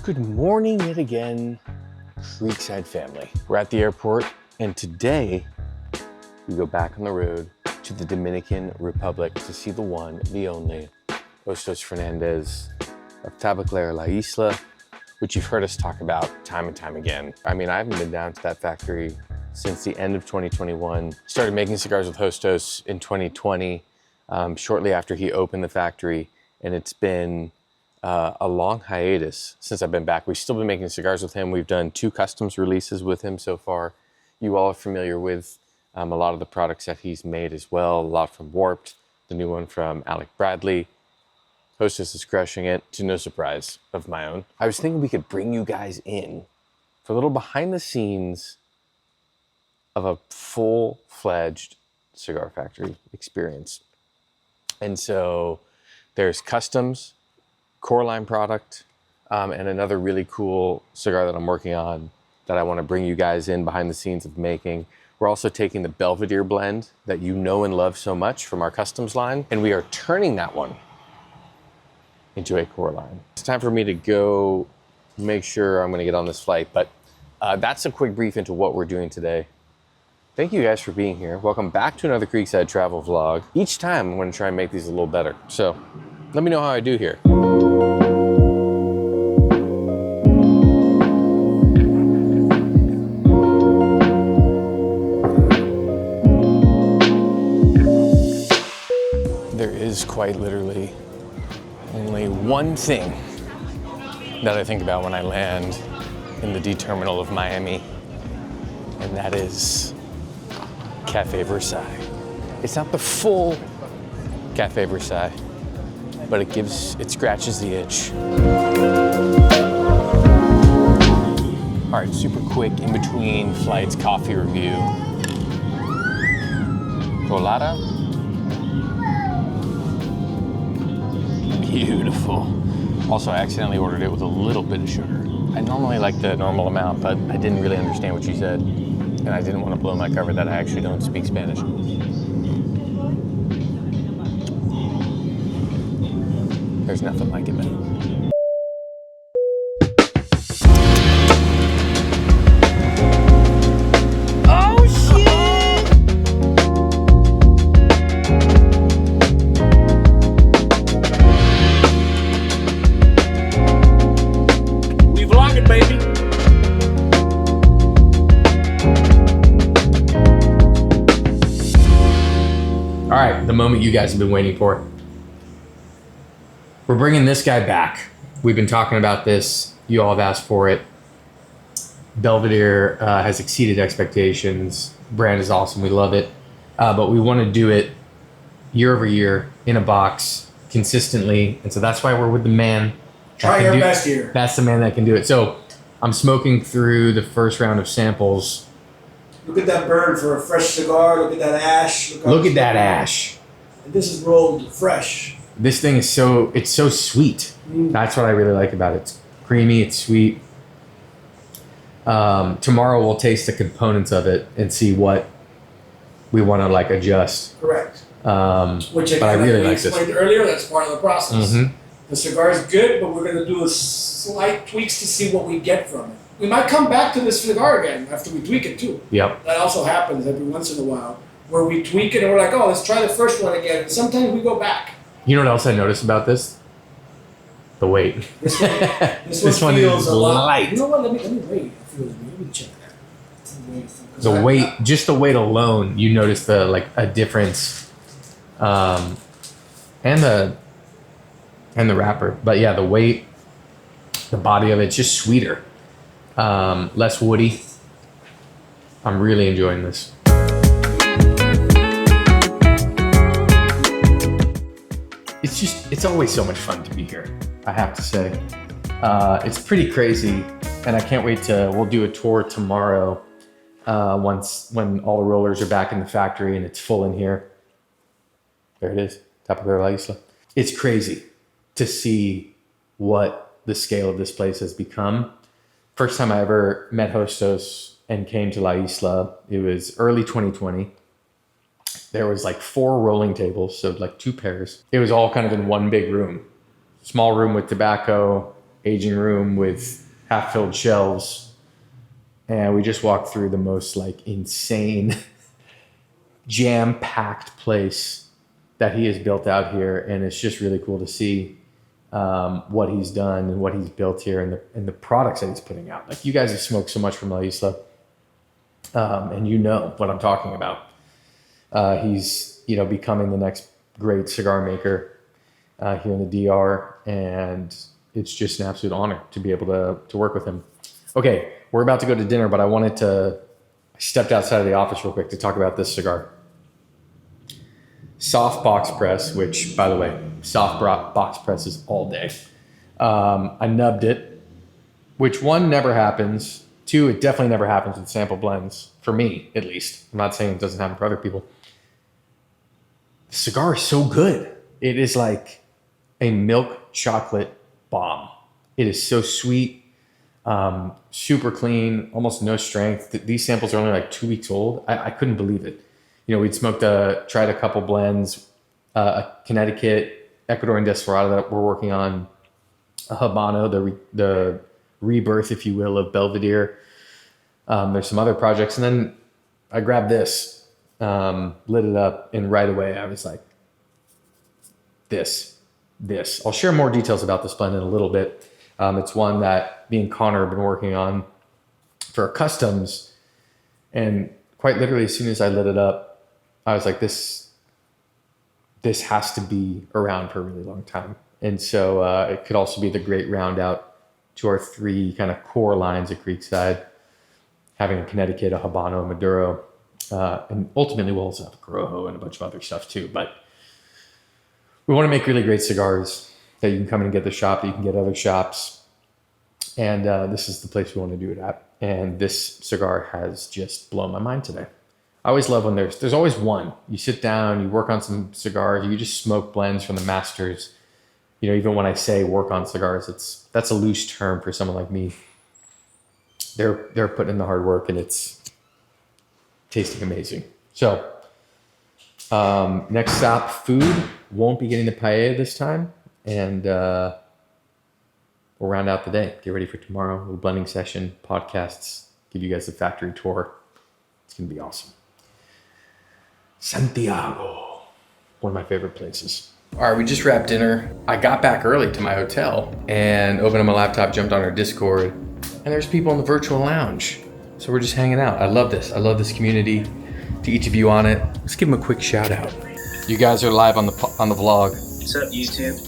Good morning yet again, Creekside family. We're at the airport, and today we go back on the road to the Dominican Republic to see the one, the only, Ostos Fernandez of Tabacalera La Isla, which you've heard us talk about time and time again. I mean, I haven't been down to that factory since the end of 2021. Started making cigars with Hostos in 2020, shortly after he opened the factory, and it's been a long hiatus since I've been back. We've still been making cigars with him. We've done 2 customs releases with him so far. You all are familiar with a lot of the products that he's made as well. A lot from Warped, the new one from Alec Bradley. Hostess is crushing it, to no surprise of my own. I was thinking we could bring you guys in for a little behind the scenes of a full-fledged cigar factory experience. And so there's customs, core line product, and another really cool cigar that I'm working on that I want to bring you guys in behind the scenes of making. We're also taking the Belvedere blend that you know and love so much from our customs line, and we are turning that one into a core line. It's time for me to go make sure I'm going to get on this flight, but that's a quick brief into what we're doing today. Thank you guys for being here. Welcome back to another Creekside travel vlog. Each time I'm going to try and make these a little better, so let me know how I do here. There is quite literally only one thing that I think about when I land in the D terminal of Miami, and that is Cafe Versailles. It's not the full Cafe Versailles, but it scratches the itch. All right, super quick in between flights coffee review. Colada. Beautiful. Also, I accidentally ordered it with a little bit of sugar. I normally like the normal amount, but I didn't really understand what she said, and I didn't want to blow my cover that I actually don't speak Spanish. There's nothing like it, man. Oh, shit! We vlogging, baby. All right, the moment you guys have been waiting for. We're bringing this guy back. We've been talking about this. You all have asked for it. Belvedere has exceeded expectations. Brand is awesome. We love it. But we want to do it year over year in a box consistently. And so that's why we're with the man. Try your best here. That's the man that can do it. So I'm smoking through the first round of samples. Look at that burn for a fresh cigar. Look at that ash. Look at that ash. And this is rolled fresh. This thing is so sweet. That's what I really like about it. It's creamy, it's sweet. Tomorrow we'll taste the components of it and see what we want to like adjust. Correct. Which but I really like this. Explained earlier, that's part of the process. Mm-hmm. The cigar is good, but we're going to do a slight tweaks to see what we get from it. We might come back to this cigar again after we tweak it too. Yep. That also happens every once in a while, where we tweak it and we're like, oh, let's try the first one again. And sometimes we go back. You know what else I noticed about this? The weight. This one feels a lot light. You know what? Let me wait. Let me check that. The weight, just the weight alone, you notice a difference, and the wrapper. But yeah, the weight, the body of it's just sweeter, less woody. I'm really enjoying this. It's always so much fun to be here, I have to say. It's pretty crazy, and I can't wait we'll do a tour tomorrow when all the rollers are back in the factory and it's full in here. There it is, Tabacalera La Isla. It's crazy to see what the scale of this place has become. First time I ever met Hostos and came to La Isla, it was early 2020. There was like 4 rolling tables, so like 2 pairs. It was all kind of in one big room. Small room with tobacco, aging room with half-filled shelves, and we just walked through the most like insane, jam-packed place that he has built out here, and it's just really cool to see what he's done and what he's built here, and the products that he's putting out. Like, you guys have smoked so much from La Isla, and you know what I'm talking about. He's becoming the next great cigar maker here in the DR, and it's just an absolute honor to be able to work with him. Okay, we're about to go to dinner, but I stepped outside of the office real quick to talk about this cigar. Soft box press, which, by the way, soft box presses all day. I nubbed it, which, one, never happens. Two, it definitely never happens with sample blends, for me at least. I'm not saying it doesn't happen for other people. The cigar is so good. It is like a milk chocolate bomb. It is so sweet, super clean, almost no strength. These samples are only like 2 weeks old. I couldn't believe it. We'd tried a couple blends, a Connecticut, Ecuadorian Desperado that we're working on, a Habano, the rebirth, if you will, of Belvedere. There's some other projects. And then I grabbed this, lit it up, and right away I was like, this. I'll share more details about this blend in a little bit. It's one that me and Connor have been working on for customs. And quite literally, as soon as I lit it up, I was like, this has to be around for a really long time. And so it could also be the great round out to our 3 kind of core lines at Creekside, having a Connecticut, a Habano, a Maduro, and ultimately we'll also have a Corojo and a bunch of other stuff too. But we want to make really great cigars that you can come in and get at the shop, that you can get at other shops. And this is the place we want to do it at. And this cigar has just blown my mind today. I always love when there's always one. You sit down, you work on some cigars, you just smoke blends from the masters. Even when I say work on cigars, that's a loose term for someone like me. They're putting in the hard work, and it's tasting amazing. So next stop, food. Won't be getting the paella this time, and we'll round out the day. Get ready for tomorrow. A little blending session, podcasts, give you guys a factory tour. It's gonna be awesome. Santiago, one of my favorite places. All right, we just wrapped dinner. I got back early to my hotel and opened up my laptop, jumped on our Discord, and there's people in the virtual lounge. So we're just hanging out. I love this. I love this community. To each of you on it, let's give them a quick shout out. You guys are live on the vlog. What's up, YouTube?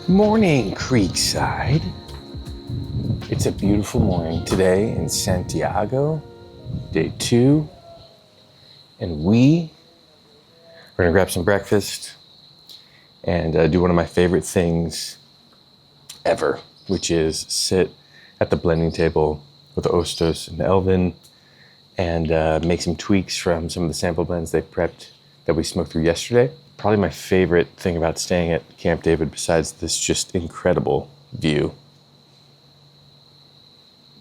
Morning, Creekside. It's a beautiful morning today in Santiago, day 2, and we're gonna grab some breakfast and do one of my favorite things ever, which is sit at the blending table with Ostos and Elvin and make some tweaks from some of the sample blends they prepped that we smoked through yesterday. Probably my favorite thing about staying at Camp David, besides this just incredible view,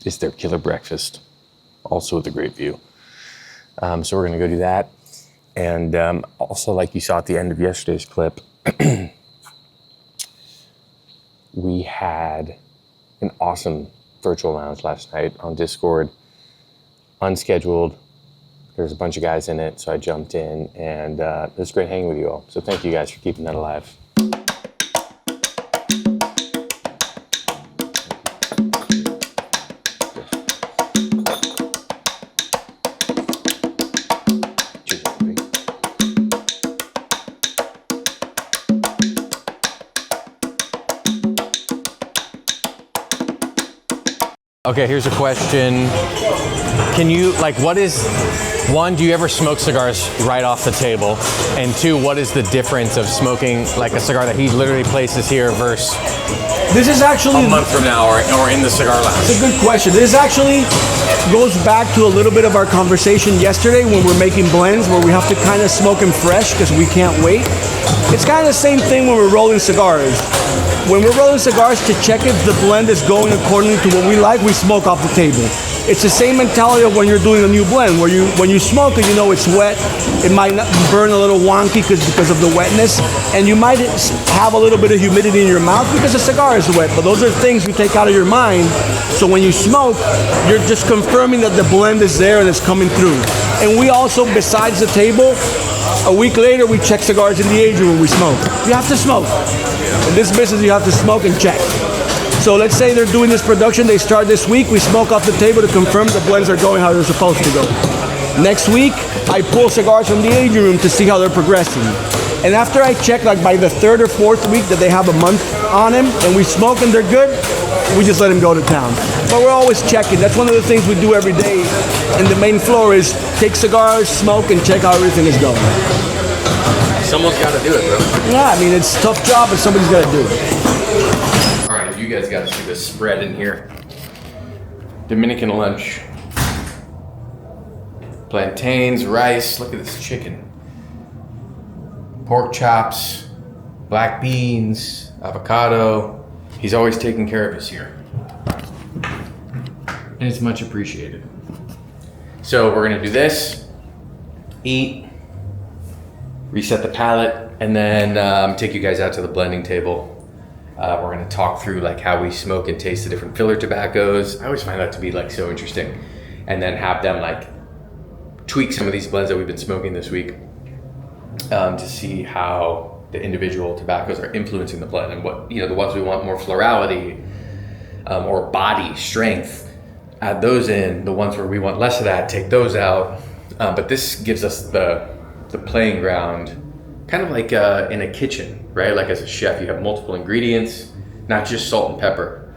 is their killer breakfast, also with a great view. So we're gonna go do that. And also, like you saw at the end of yesterday's clip, we had an awesome virtual lounge last night on Discord, unscheduled. There's a bunch of guys in it, so I jumped in, and it was great hanging with you all. So thank you guys for keeping that alive. Okay, here's a question. Can you, one, do you ever smoke cigars right off the table? And 2, what is the difference of smoking like a cigar that he literally places here versus This is actually a month from now or in the cigar lounge? It's a good question. This actually goes back to a little bit of our conversation yesterday when we're making blends where we have to kind of smoke them fresh because we can't wait. It's kind of the same thing when we're rolling cigars. When we're rolling cigars to check if the blend is going according to what we like, we smoke off the table. It's the same mentality of when you're doing a new blend, where when you smoke it, you know it's wet. It might not burn a little wonky because of the wetness, and you might have a little bit of humidity in your mouth because the cigar is wet. But those are things you take out of your mind. So when you smoke, you're just confirming that the blend is there and it's coming through. And we also, besides the table, a week later we check cigars in the aging room when we smoke. You have to smoke. In this business, you have to smoke and check. So let's say they're doing this production, they start this week, we smoke off the table to confirm the blends are going how they're supposed to go. Next week, I pull cigars from the aging room to see how they're progressing. And after I check, like by the third or fourth week that they have a month on them, and we smoke and they're good, we just let them go to town. But we're always checking. That's one of the things we do every day. And the main floor is take cigars, smoke, and check how everything is going. Someone's got to do it, bro. Yeah, I mean, it's a tough job, but somebody's got to do it. All right, you guys got to see the spread in here. Dominican lunch. Plantains, rice, look at this chicken. Pork chops, black beans, avocado. He's always taking care of us here. And it's much appreciated. So we're gonna do this, eat, reset the palate, and then take you guys out to the blending table. We're gonna talk through like how we smoke and taste the different filler tobaccos. I always find that to be like so interesting. And then have them like tweak some of these blends that we've been smoking this week to see how the individual tobaccos are influencing the blend, and what, you know, the ones we want more florality or body strength, add those in. The ones where we want less of that, take those out. But this gives us the playing ground, kind of like in a kitchen, right? Like as a chef, you have multiple ingredients, not just salt and pepper,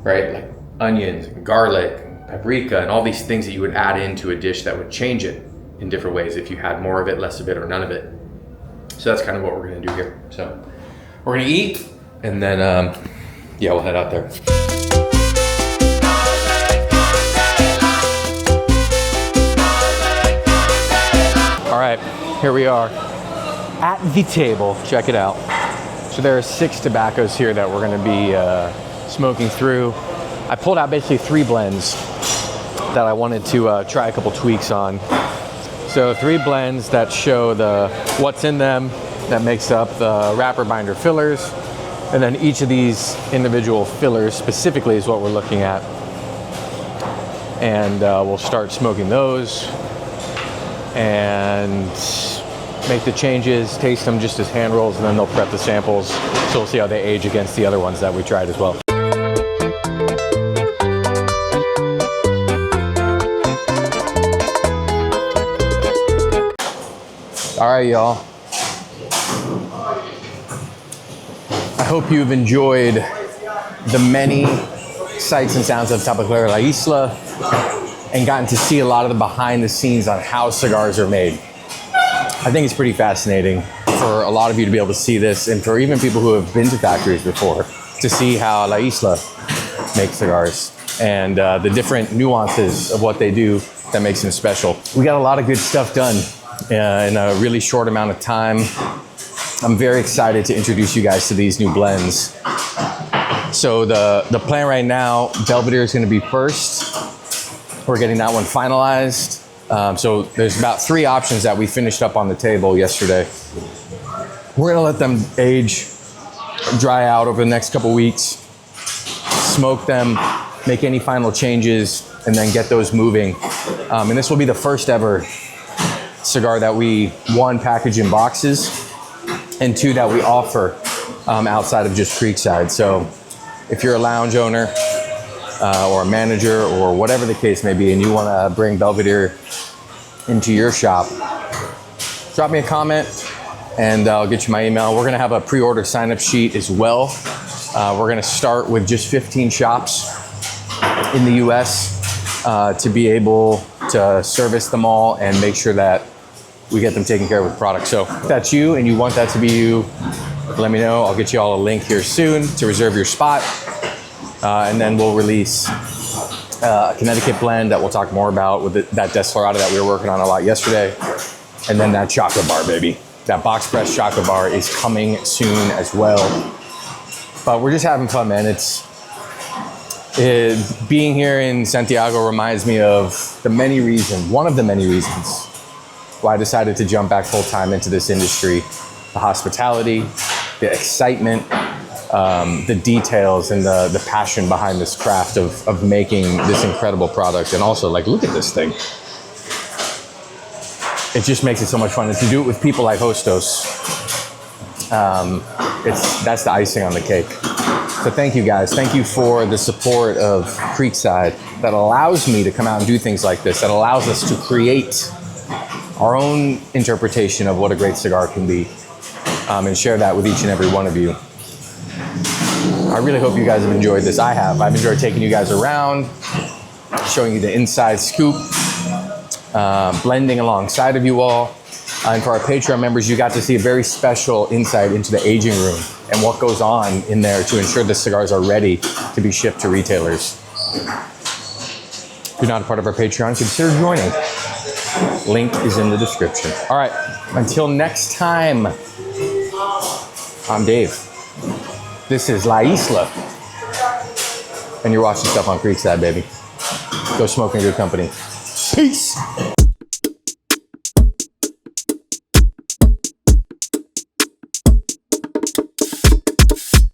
right? Like onions and garlic, paprika, and all these things that you would add into a dish that would change it in different ways if you had more of it, less of it, or none of it. So that's kind of what we're gonna do here. So we're gonna eat, and then yeah, we'll head out there. All right, here we are at the table. Check it out. So there are 6 tobaccos here that we're gonna be smoking through. I pulled out basically 3 blends that I wanted to try a couple tweaks on. So 3 blends that show what's in them, that makes up the wrapper binder fillers, and then each of these individual fillers specifically is what we're looking at. And we'll start smoking those and make the changes, taste them just as hand rolls, and then they'll prep the samples. So we'll see how they age against the other ones that we tried as well. All right, y'all. I hope you've enjoyed the many sights and sounds of Tabacalera La Isla and gotten to see a lot of the behind the scenes on how cigars are made. I think it's pretty fascinating for a lot of you to be able to see this, and for even people who have been to factories before, to see how La Isla makes cigars and the different nuances of what they do that makes them special. We got a lot of good stuff done in a really short amount of time. I'm very excited to introduce you guys to these new blends. So the plan right now, Belvedere is going to be first. We're getting that one finalized. So there's about 3 options that we finished up on the table yesterday. We're going to let them age, dry out over the next couple weeks, smoke them, make any final changes, and then get those moving. And this will be the first ever cigar that we, 1, package in boxes, and 2, that we offer outside of just Creekside. So if you're a lounge owner or a manager or whatever the case may be, and you want to bring Belvedere into your shop, drop me a comment and I'll get you my email. We're going to have a pre-order sign-up sheet as well. We're going to start with just 15 shops in the US to be able to service them all and make sure that we get them taken care of with product. So if that's you and you want that to be you, let me know. I'll get you all a link here soon to reserve your spot. And then we'll release a Connecticut blend that we'll talk more about with that Desperado that we were working on a lot yesterday. And then that chocolate bar, baby. That box press chocolate bar is coming soon as well. But we're just having fun, man. It's Being here in Santiago reminds me of one of the many reasons why I decided to jump back full time into this industry. The hospitality, the excitement, the details, and the passion behind this craft of making this incredible product. And also, like, look at this thing. It just makes it so much fun. And to do it with people like Hostos, that's the icing on the cake. So thank you guys. Thank you for the support of Creekside that allows me to come out and do things like this, that allows us to create our own interpretation of what a great cigar can be, and share that with each and every one of you. I really hope you guys have enjoyed this. I have. I've enjoyed taking you guys around, showing you the inside scoop, blending alongside of you all. And for our Patreon members, you got to see a very special insight into the aging room and what goes on in there to ensure the cigars are ready to be shipped to retailers. If you're not a part of our Patreon, consider joining. Link is in the description. All right, until next time, I'm Dave. This is La Isla. And you're watching stuff on Creekside, baby. Go smoke in good company. Peace.